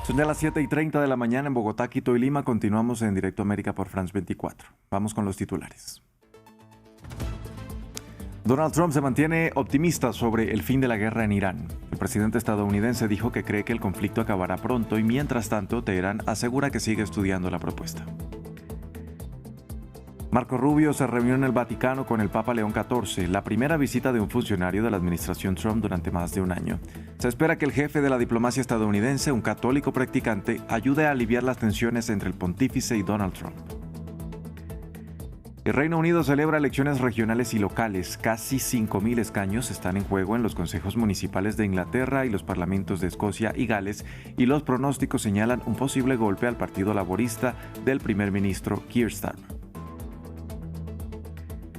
Son ya las 7:30 de la mañana en Bogotá, Quito y Lima. Continuamos en Directo América por France 24. Vamos con los titulares. Donald Trump se mantiene optimista sobre el fin de la guerra en Irán. El presidente estadounidense dijo que cree que el conflicto acabará pronto y mientras tanto Teherán asegura que sigue estudiando la propuesta. Marco Rubio se reunió en el Vaticano con el Papa León XIV, la primera visita de un funcionario de la administración Trump durante más de un año. Se espera que el jefe de la diplomacia estadounidense, un católico practicante, ayude a aliviar las tensiones entre el pontífice y Donald Trump. El Reino Unido celebra elecciones regionales y locales. Casi 5.000 escaños están en juego en los consejos municipales de Inglaterra y los parlamentos de Escocia y Gales, y los pronósticos señalan un posible golpe al Partido Laborista del primer ministro Keir Starmer.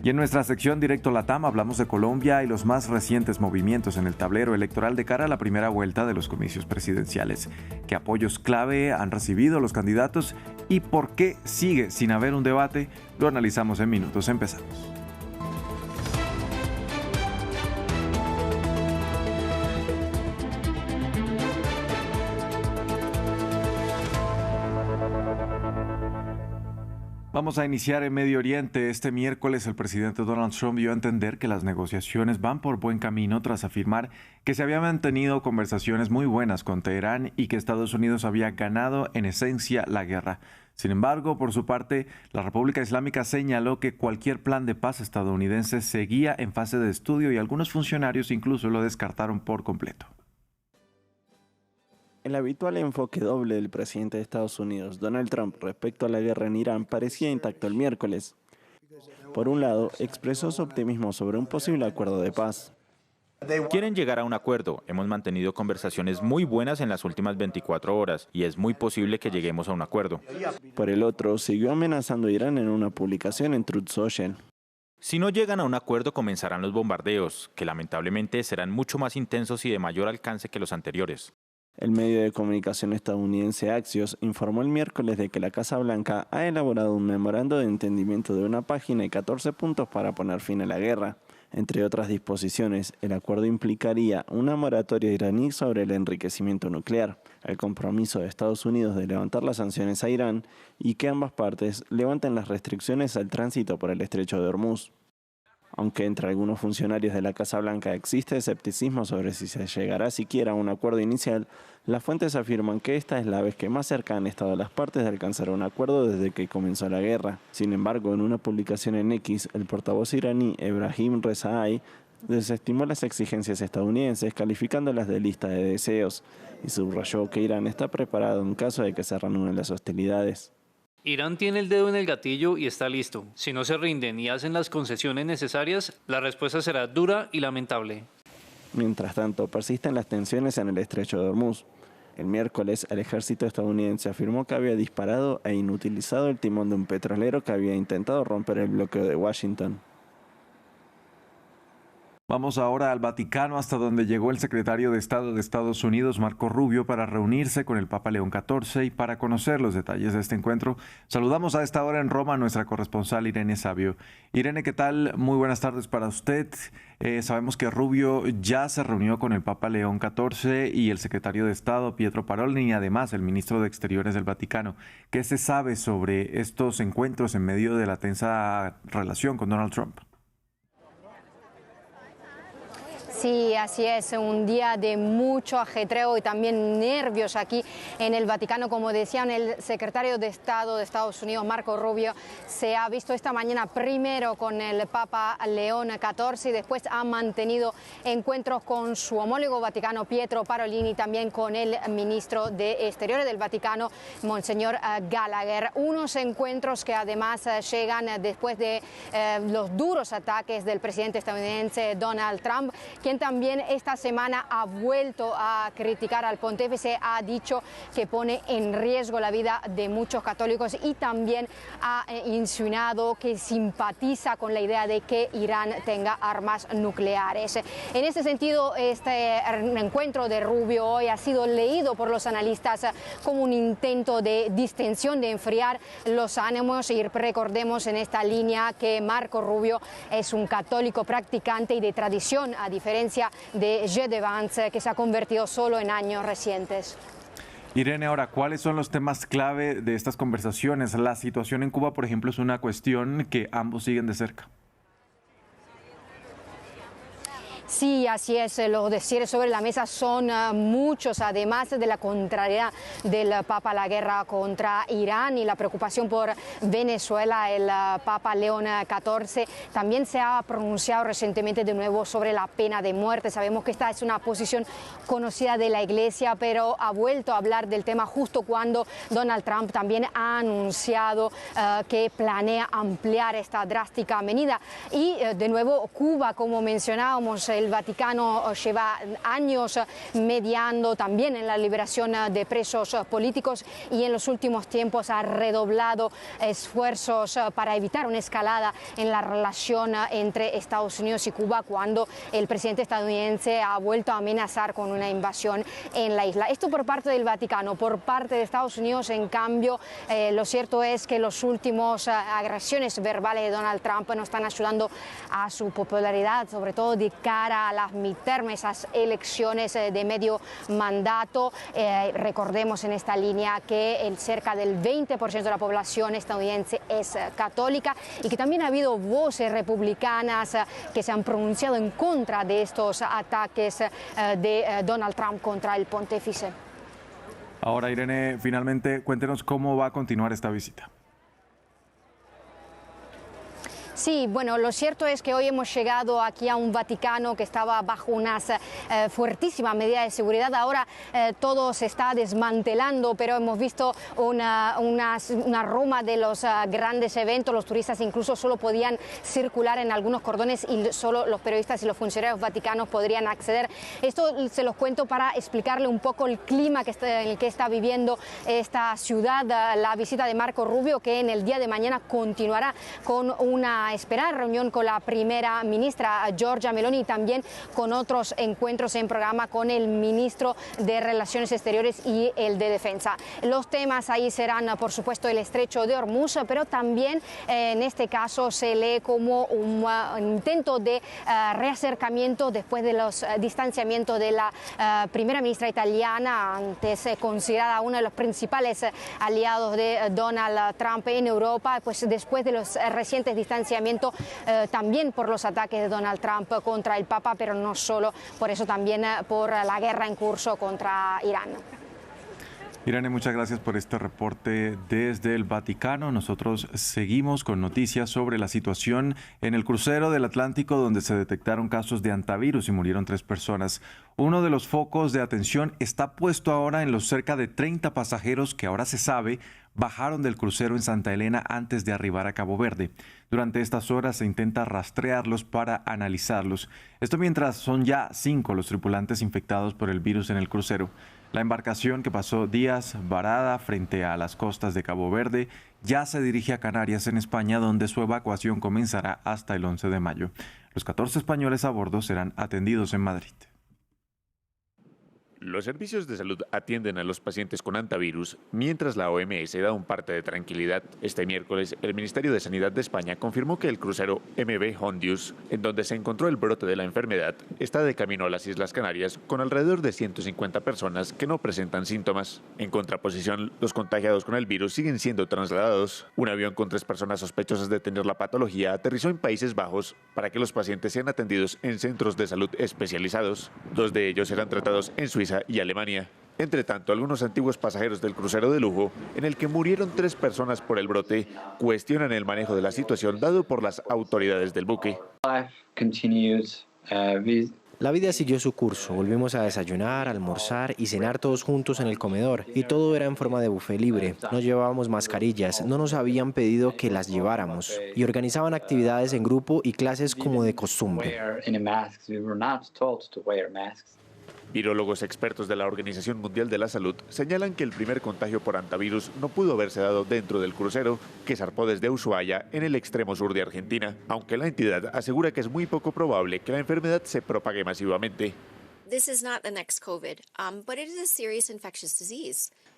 Y en nuestra sección Directo Latam hablamos de Colombia y los más recientes movimientos en el tablero electoral de cara a la primera vuelta de los comicios presidenciales. ¿Qué apoyos clave han recibido los candidatos y por qué sigue sin haber un debate? Lo analizamos en minutos. Empezamos. Vamos a iniciar en Medio Oriente. Este miércoles el presidente Donald Trump dio a entender que las negociaciones van por buen camino tras afirmar que se habían mantenido conversaciones muy buenas con Teherán y que Estados Unidos había ganado en esencia la guerra. Sin embargo, por su parte, la República Islámica señaló que cualquier plan de paz estadounidense seguía en fase de estudio y algunos funcionarios incluso lo descartaron por completo. El habitual enfoque doble del presidente de Estados Unidos, Donald Trump, respecto a la guerra en Irán parecía intacto el miércoles. Por un lado, expresó su optimismo sobre un posible acuerdo de paz. Quieren llegar a un acuerdo. Hemos mantenido conversaciones muy buenas en las últimas 24 horas y es muy posible que lleguemos a un acuerdo. Por el otro, siguió amenazando a Irán en una publicación en Truth Social. Si no llegan a un acuerdo, comenzarán los bombardeos, que lamentablemente serán mucho más intensos y de mayor alcance que los anteriores. El medio de comunicación estadounidense Axios informó el miércoles de que la Casa Blanca ha elaborado un memorando de entendimiento de una página y 14 puntos para poner fin a la guerra. Entre otras disposiciones, el acuerdo implicaría una moratoria iraní sobre el enriquecimiento nuclear, el compromiso de Estados Unidos de levantar las sanciones a Irán y que ambas partes levanten las restricciones al tránsito por el estrecho de Hormuz. Aunque entre algunos funcionarios de la Casa Blanca existe escepticismo sobre si se llegará siquiera a un acuerdo inicial, las fuentes afirman que esta es la vez que más cerca han estado las partes de alcanzar un acuerdo desde que comenzó la guerra. Sin embargo, en una publicación en X, el portavoz iraní Ebrahim Rezaei desestimó las exigencias estadounidenses, calificándolas de lista de deseos, y subrayó que Irán está preparado en caso de que se reanuden las hostilidades. Irán tiene el dedo en el gatillo y está listo. Si no se rinden y hacen las concesiones necesarias, la respuesta será dura y lamentable. Mientras tanto, persisten las tensiones en el estrecho de Hormuz. El miércoles, el ejército estadounidense afirmó que había disparado e inutilizado el timón de un petrolero que había intentado romper el bloqueo de Washington. Vamos ahora al Vaticano, hasta donde llegó el secretario de Estado de Estados Unidos, Marco Rubio, para reunirse con el Papa León XIV y para conocer los detalles de este encuentro. Saludamos a esta hora en Roma a nuestra corresponsal Irene Sabio. Irene, ¿qué tal? Muy buenas tardes para usted. Sabemos que Rubio ya se reunió con el Papa León XIV y el secretario de Estado, Pietro Parolin, y además el ministro de Exteriores del Vaticano. ¿Qué se sabe sobre estos encuentros en medio de la tensa relación con Donald Trump? Sí, así es, un día de mucho ajetreo y también nervios aquí en el Vaticano. Como decían, el secretario de Estado de Estados Unidos, Marco Rubio, se ha visto esta mañana primero con el Papa León XIV y después ha mantenido encuentros con su homólogo vaticano, Pietro Parolin, y también con el ministro de Exteriores del Vaticano, Monseñor Gallagher. Unos encuentros que además llegan después de los duros ataques del presidente estadounidense Donald Trump, quien también esta semana ha vuelto a criticar al pontífice, ha dicho que pone en riesgo la vida de muchos católicos y también ha insinuado que simpatiza con la idea de que Irán tenga armas nucleares. En ese sentido, este encuentro de Rubio hoy ha sido leído por los analistas como un intento de distensión, de enfriar los ánimos, y recordemos en esta línea que Marco Rubio es un católico practicante y de tradición, a diferencia de J.D. Vance, que se ha convertido solo en años recientes. Irene, ahora, ¿cuáles son los temas clave de estas conversaciones? La situación en Cuba, por ejemplo, es una cuestión que ambos siguen de cerca. Sí, así es. Los desires sobre la mesa son muchos, además de la contrariedad del Papa a la guerra contra Irán y la preocupación por Venezuela. El Papa León XIV también se ha pronunciado recientemente de nuevo sobre la pena de muerte. Sabemos que esta es una posición conocida de la Iglesia, pero ha vuelto a hablar del tema justo cuando Donald Trump también ha anunciado que planea ampliar esta drástica medida. Y de nuevo, Cuba, como mencionábamos, el Vaticano lleva años mediando también en la liberación de presos políticos y en los últimos tiempos ha redoblado esfuerzos para evitar una escalada en la relación entre Estados Unidos y Cuba cuando el presidente estadounidense ha vuelto a amenazar con una invasión en la isla. Esto por parte del Vaticano. Por parte de Estados Unidos, en cambio, lo cierto es que los últimos agresiones verbales de Donald Trump no están ayudando a su popularidad, sobre todo de cara a las midterm, esas elecciones de medio mandato. Recordemos en esta línea que cerca del 20% de la población estadounidense es católica y que también ha habido voces republicanas que se han pronunciado en contra de estos ataques de Donald Trump contra el pontífice. Ahora, Irene, finalmente cuéntenos cómo va a continuar esta visita. Sí, bueno, lo cierto es que hoy hemos llegado aquí a un Vaticano que estaba bajo unas fuertísimas medidas de seguridad. Ahora todo se está desmantelando, pero hemos visto una Roma de los grandes eventos. Los turistas incluso solo podían circular en algunos cordones y solo los periodistas y los funcionarios vaticanos podrían acceder. Esto se los cuento para explicarle un poco el clima en el que está viviendo esta ciudad. La visita de Marco Rubio, que en el día de mañana continuará con una esperar reunión con la primera ministra Giorgia Meloni y también con otros encuentros en programa con el ministro de Relaciones Exteriores y el de Defensa. Los temas ahí serán, por supuesto, el estrecho de Hormuz, pero también en este caso se lee como un intento de reacercamiento después de los distanciamientos de la primera ministra italiana, antes considerada uno de los principales aliados de Donald Trump en Europa, pues después de los recientes distanciamientos también por los ataques de Donald Trump contra el Papa, pero no solo por eso, también por la guerra en curso contra Irán. Irene, muchas gracias por este reporte desde el Vaticano. Nosotros seguimos con noticias sobre la situación en el crucero del Atlántico, donde se detectaron casos de hantavirus y murieron 3 personas. Uno de los focos de atención está puesto ahora en los cerca de 30 pasajeros que ahora se sabe bajaron del crucero en Santa Elena antes de arribar a Cabo Verde. Durante estas horas se intenta rastrearlos para analizarlos. Esto mientras son ya 5 los tripulantes infectados por el virus en el crucero. La embarcación, que pasó días varada frente a las costas de Cabo Verde, ya se dirige a Canarias, en España, donde su evacuación comenzará hasta el 11 de mayo. Los 14 españoles a bordo serán atendidos en Madrid. Los servicios de salud atienden a los pacientes con hantavirus, mientras la OMS da un parte de tranquilidad. Este miércoles, el Ministerio de Sanidad de España confirmó que el crucero MV Hondius, en donde se encontró el brote de la enfermedad, está de camino a las Islas Canarias con alrededor de 150 personas que no presentan síntomas. En contraposición, los contagiados con el virus siguen siendo trasladados. Un avión con 3 personas sospechosas de tener la patología aterrizó en Países Bajos para que los pacientes sean atendidos en centros de salud especializados. 2 de ellos serán tratados en Suiza y Alemania. Entre tanto, algunos antiguos pasajeros del crucero de lujo, en el que murieron 3 personas por el brote, cuestionan el manejo de la situación dado por las autoridades del buque. La vida siguió su curso, volvimos a desayunar, almorzar y cenar todos juntos en el comedor, y todo era en forma de buffet libre. No llevábamos mascarillas, no nos habían pedido que las lleváramos, y organizaban actividades en grupo y clases como de costumbre. Virólogos expertos de la Organización Mundial de la Salud señalan que el primer contagio por hantavirus no pudo haberse dado dentro del crucero, que zarpó desde Ushuaia, en el extremo sur de Argentina, aunque la entidad asegura que es muy poco probable que la enfermedad se propague masivamente.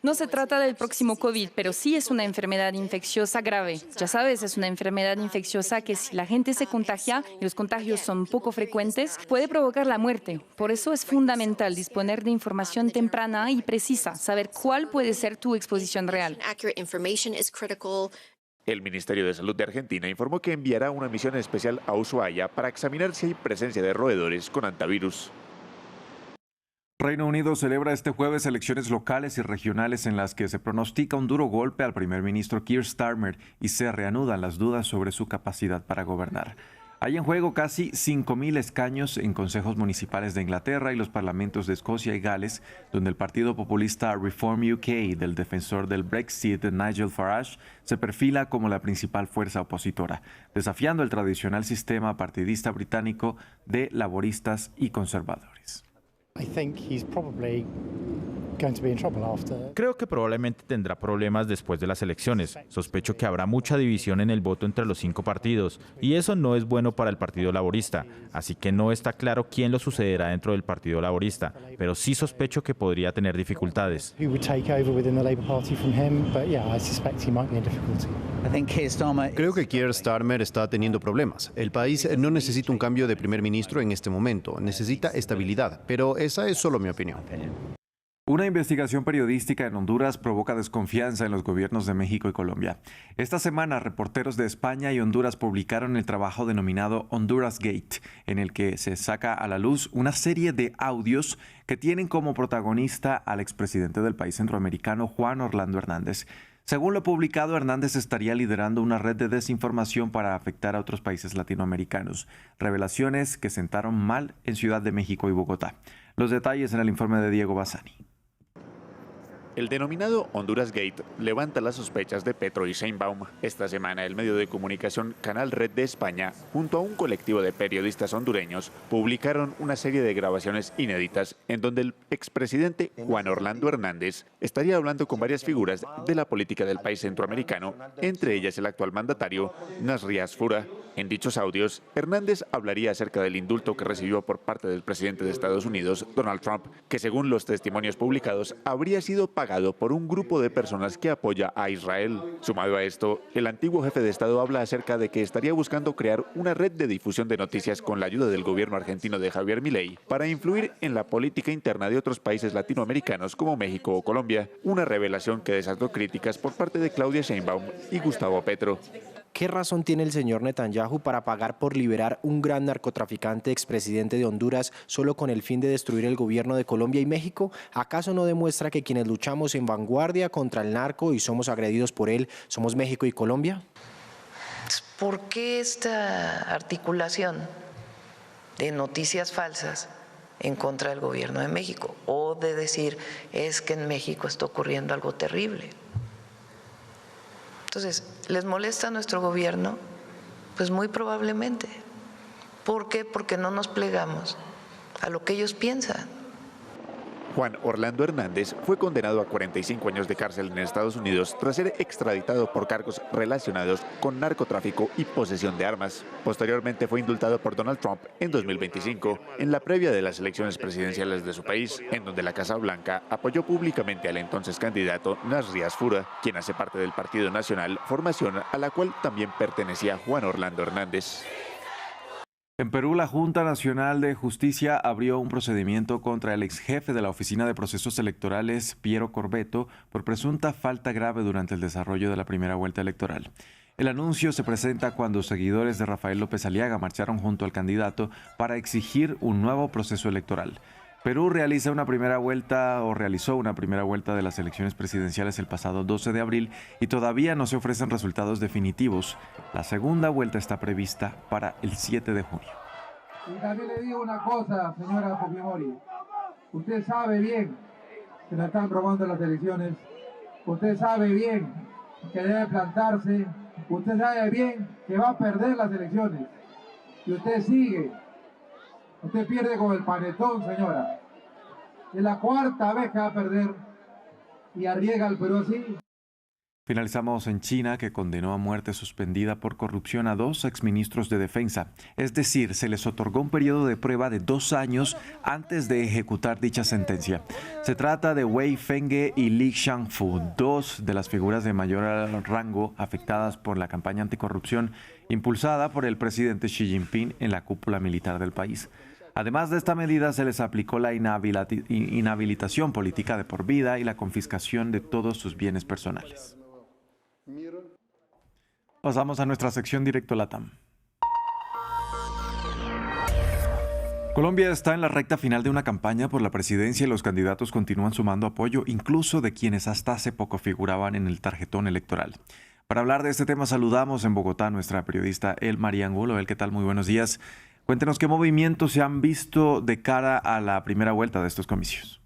No se trata del próximo COVID, pero sí es una enfermedad infecciosa grave. Ya sabes, es una enfermedad infecciosa que si la gente se contagia y los contagios son poco frecuentes, puede provocar la muerte. Por eso es fundamental disponer de información temprana y precisa, saber cuál puede ser tu exposición real. El Ministerio de Salud de Argentina informó que enviará una misión especial a Ushuaia para examinar si hay presencia de roedores con hantavirus. Reino Unido celebra este jueves elecciones locales y regionales en las que se pronostica un duro golpe al primer ministro Keir Starmer y se reanudan las dudas sobre su capacidad para gobernar. Hay en juego casi 5.000 escaños en consejos municipales de Inglaterra y los parlamentos de Escocia y Gales, donde el partido populista Reform UK del defensor del Brexit, Nigel Farage, se perfila como la principal fuerza opositora, desafiando el tradicional sistema partidista británico de laboristas y conservadores. Creo que probablemente tendrá problemas después de las elecciones. Sospecho que habrá mucha división en el voto entre los 5 partidos, y eso no es bueno para el Partido Laborista, así que no está claro quién lo sucederá dentro del Partido Laborista, pero sí sospecho que podría tener dificultades. Creo que Keir Starmer está teniendo problemas. El país no necesita un cambio de primer ministro en este momento, necesita estabilidad, pero esa es solo mi opinión. Una investigación periodística en Honduras provoca desconfianza en los gobiernos de México y Colombia. Esta semana, reporteros de España y Honduras publicaron el trabajo denominado Honduras Gate, en el que se saca a la luz una serie de audios que tienen como protagonista al expresidente del país centroamericano, Juan Orlando Hernández. Según lo publicado, Hernández estaría liderando una red de desinformación para afectar a otros países latinoamericanos. Revelaciones que sentaron mal en Ciudad de México y Bogotá. Los detalles en el informe de Diego Bassani. El denominado Honduras Gate levanta las sospechas de Petro y Sheinbaum. Esta semana, el medio de comunicación Canal Red de España, junto a un colectivo de periodistas hondureños, publicaron una serie de grabaciones inéditas en donde el expresidente Juan Orlando Hernández estaría hablando con varias figuras de la política del país centroamericano, entre ellas el actual mandatario Nasri Asfura. En dichos audios, Hernández hablaría acerca del indulto que recibió por parte del presidente de Estados Unidos, Donald Trump, que según los testimonios publicados habría sido pagado por un grupo de personas que apoya a Israel. Sumado a esto, el antiguo jefe de Estado habla acerca de que estaría buscando crear una red de difusión de noticias con la ayuda del gobierno argentino de Javier Milei para influir en la política interna de otros países latinoamericanos como México o Colombia, una revelación que desató críticas por parte de Claudia Sheinbaum y Gustavo Petro. ¿Qué razón tiene el señor Netanyahu para pagar por liberar un gran narcotraficante expresidente de Honduras solo con el fin de destruir el gobierno de Colombia y México? ¿Acaso no demuestra que quienes luchamos en vanguardia contra el narco y somos agredidos por él somos México y Colombia? ¿Por qué esta articulación de noticias falsas en contra del gobierno de México? O de decir, es que en México está ocurriendo algo terrible. Entonces, ¿les molesta a nuestro gobierno? Pues muy probablemente. ¿Por qué? Porque no nos plegamos a lo que ellos piensan. Juan Orlando Hernández fue condenado a 45 años de cárcel en Estados Unidos tras ser extraditado por cargos relacionados con narcotráfico y posesión de armas. Posteriormente fue indultado por Donald Trump en 2025, en la previa de las elecciones presidenciales de su país, en donde la Casa Blanca apoyó públicamente al entonces candidato Nasri Asfura, quien hace parte del Partido Nacional, formación a la cual también pertenecía Juan Orlando Hernández. En Perú, la Junta Nacional de Justicia abrió un procedimiento contra el ex jefe de la Oficina de Procesos Electorales, Piero Corbeto, por presunta falta grave durante el desarrollo de la primera vuelta electoral. El anuncio se presenta cuando seguidores de Rafael López Aliaga marcharon junto al candidato para exigir un nuevo proceso electoral. Perú realizó una primera vuelta de las elecciones presidenciales el pasado 12 de abril y todavía no se ofrecen resultados definitivos. La segunda vuelta está prevista para el 7 de junio. Y también le digo una cosa, señora Fujimori. Usted sabe bien que le están robando las elecciones. Usted sabe bien que debe plantarse. Usted sabe bien que va a perder las elecciones. Y usted sigue. Usted pierde con el panetón, señora. Es la cuarta vez que va a perder y arriesga al Perú así. Finalizamos en China, que condenó a muerte suspendida por corrupción a 2 exministros de defensa. Es decir, se les otorgó un periodo de prueba de 2 años antes de ejecutar dicha sentencia. Se trata de Wei Fenghe y Li Shangfu, 2 de las figuras de mayor rango afectadas por la campaña anticorrupción impulsada por el presidente Xi Jinping en la cúpula militar del país. Además de esta medida, se les aplicó la inhabilitación política de por vida y la confiscación de todos sus bienes personales. Pasamos a nuestra sección Directo Latam. Colombia está en la recta final de una campaña por la presidencia y los candidatos continúan sumando apoyo, incluso de quienes hasta hace poco figuraban en el tarjetón electoral. Para hablar de este tema saludamos en Bogotá a nuestra periodista El María Angulo. ¿Qué tal? Muy buenos días. Cuéntenos qué movimientos se han visto de cara a la primera vuelta de estos comicios.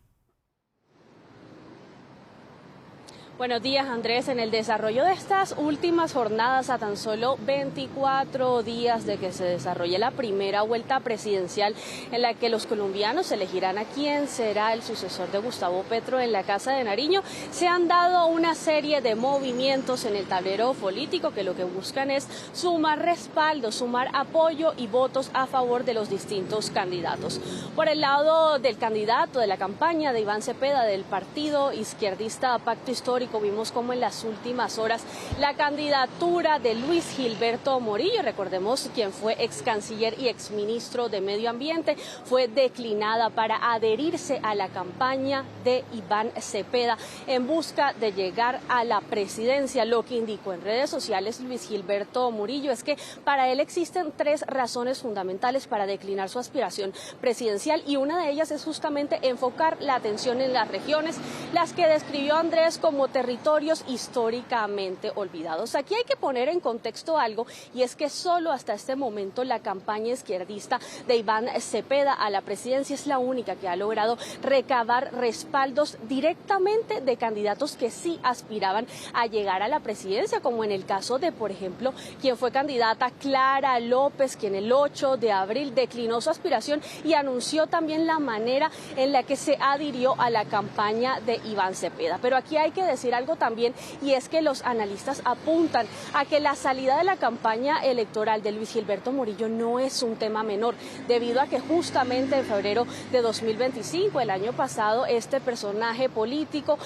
Buenos días, Andrés. En el desarrollo de estas últimas jornadas, a tan solo 24 días de que se desarrolle la primera vuelta presidencial, en la que los colombianos elegirán a quién será el sucesor de Gustavo Petro en la Casa de Nariño, se han dado una serie de movimientos en el tablero político que lo que buscan es sumar respaldo, sumar apoyo y votos a favor de los distintos candidatos. Por el lado del candidato de la campaña de Iván Cepeda, del partido izquierdista Pacto Histórico, vimos como en las últimas horas la candidatura de Luis Gilberto Morillo, recordemos quien fue ex canciller y ex ministro de Medio Ambiente, fue declinada para adherirse a la campaña de Iván Cepeda en busca de llegar a la presidencia. Lo que indicó en redes sociales Luis Gilberto Morillo es que para él existen 3 razones fundamentales para declinar su aspiración presidencial, y una de ellas es justamente enfocar la atención en las regiones, las que describió Andrés como territorios históricamente olvidados. Aquí hay que poner en contexto algo, y es que solo hasta este momento la campaña izquierdista de Iván Cepeda a la presidencia es la única que ha logrado recabar respaldos directamente de candidatos que sí aspiraban a llegar a la presidencia, como en el caso de, por ejemplo, quien fue candidata Clara López, quien el 8 de abril declinó su aspiración y anunció también la manera en la que se adhirió a la campaña de Iván Cepeda. Pero aquí hay que decir algo también, y es que los analistas apuntan a que la salida de la campaña electoral de Luis Gilberto Morillo no es un tema menor, debido a que justamente en febrero de 2025, el año pasado, este personaje político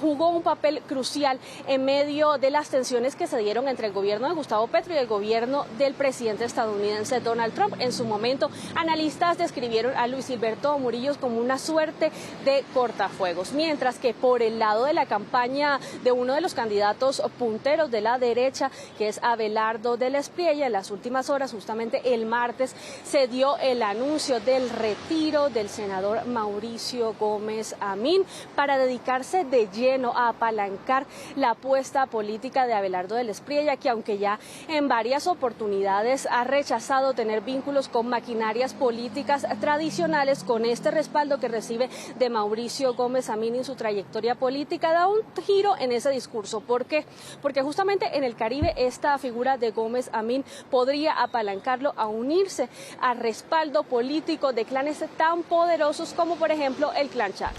jugó un papel crucial en medio de las tensiones que se dieron entre el gobierno de Gustavo Petro y el gobierno del presidente estadounidense Donald Trump. En su momento, analistas describieron a Luis Gilberto Morillo como una suerte de cortafuegos, mientras que por el lado de la campaña de uno de los candidatos punteros de la derecha, que es Abelardo del Espriella, en las últimas horas, justamente el martes, se dio el anuncio del retiro del senador Mauricio Gómez Amín para dedicarse de lleno a apalancar la apuesta política de Abelardo del Espriella, que aunque ya en varias oportunidades ha rechazado tener vínculos con maquinarias políticas tradicionales, con este respaldo que recibe de Mauricio Gómez Amín en su trayectoria política, da un giro en ese discurso. ¿Por qué? Porque justamente en el Caribe esta figura de Gómez Amín podría apalancarlo a unirse al respaldo político de clanes tan poderosos como, por ejemplo, el Clan Char.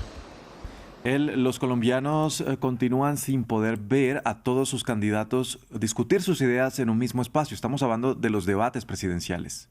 Los colombianos continúan sin poder ver a todos sus candidatos discutir sus ideas en un mismo espacio. Estamos hablando de los debates presidenciales.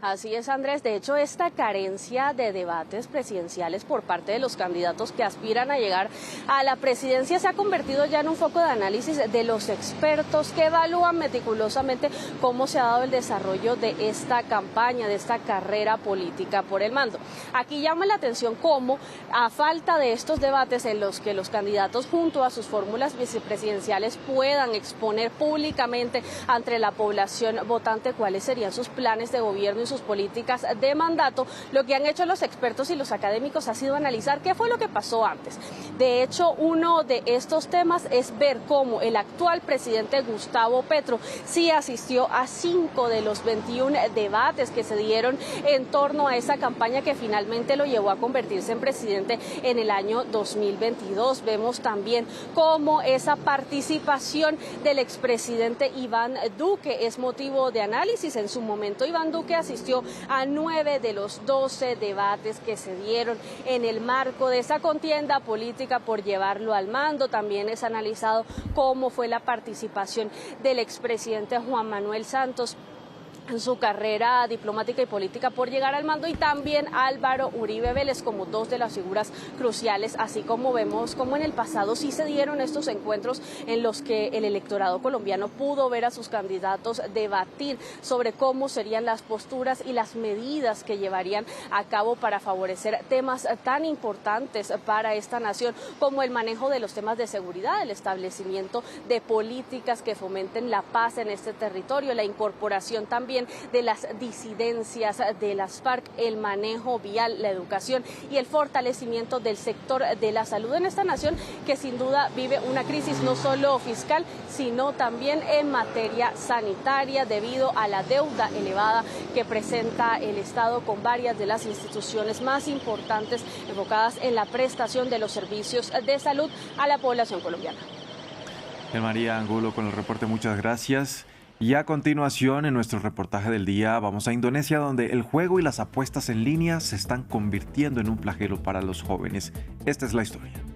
Así es, Andrés. De hecho, esta carencia de debates presidenciales por parte de los candidatos que aspiran a llegar a la presidencia se ha convertido ya en un foco de análisis de los expertos que evalúan meticulosamente cómo se ha dado el desarrollo de esta campaña, de esta carrera política por el mando. Aquí llama la atención cómo, a falta de estos debates en los que los candidatos junto a sus fórmulas vicepresidenciales puedan exponer públicamente ante la población votante cuáles serían sus planes de gobierno y sus políticas de mandato, lo que han hecho los expertos y los académicos ha sido analizar qué fue lo que pasó antes. De hecho, uno de estos temas es ver cómo el actual presidente Gustavo Petro sí asistió a 5 de los 21 debates que se dieron en torno a esa campaña que finalmente lo llevó a convertirse en presidente en el año 2022. Vemos también cómo esa participación del expresidente Iván Duque es motivo de análisis. En su momento, Iván Duque asistió asistió a 9 de los 12 debates que se dieron en el marco de esa contienda política por llevarlo al mando. También es analizado cómo fue la participación del expresidente Juan Manuel Santos en su carrera diplomática y política por llegar al mando, y también Álvaro Uribe Vélez como dos de las figuras cruciales, así como vemos como en el pasado sí se dieron estos encuentros en los que el electorado colombiano pudo ver a sus candidatos debatir sobre cómo serían las posturas y las medidas que llevarían a cabo para favorecer temas tan importantes para esta nación como el manejo de los temas de seguridad, el establecimiento de políticas que fomenten la paz en este territorio, la incorporación también de las disidencias de las FARC, el manejo vial, la educación y el fortalecimiento del sector de la salud en esta nación que sin duda vive una crisis no solo fiscal, sino también en materia sanitaria debido a la deuda elevada que presenta el Estado con varias de las instituciones más importantes enfocadas en la prestación de los servicios de salud a la población colombiana. María Angulo con el reporte, muchas gracias. Y a continuación, en nuestro reportaje del día, vamos a Indonesia, donde el juego y las apuestas en línea se están convirtiendo en un flagelo para los jóvenes. Esta es la historia.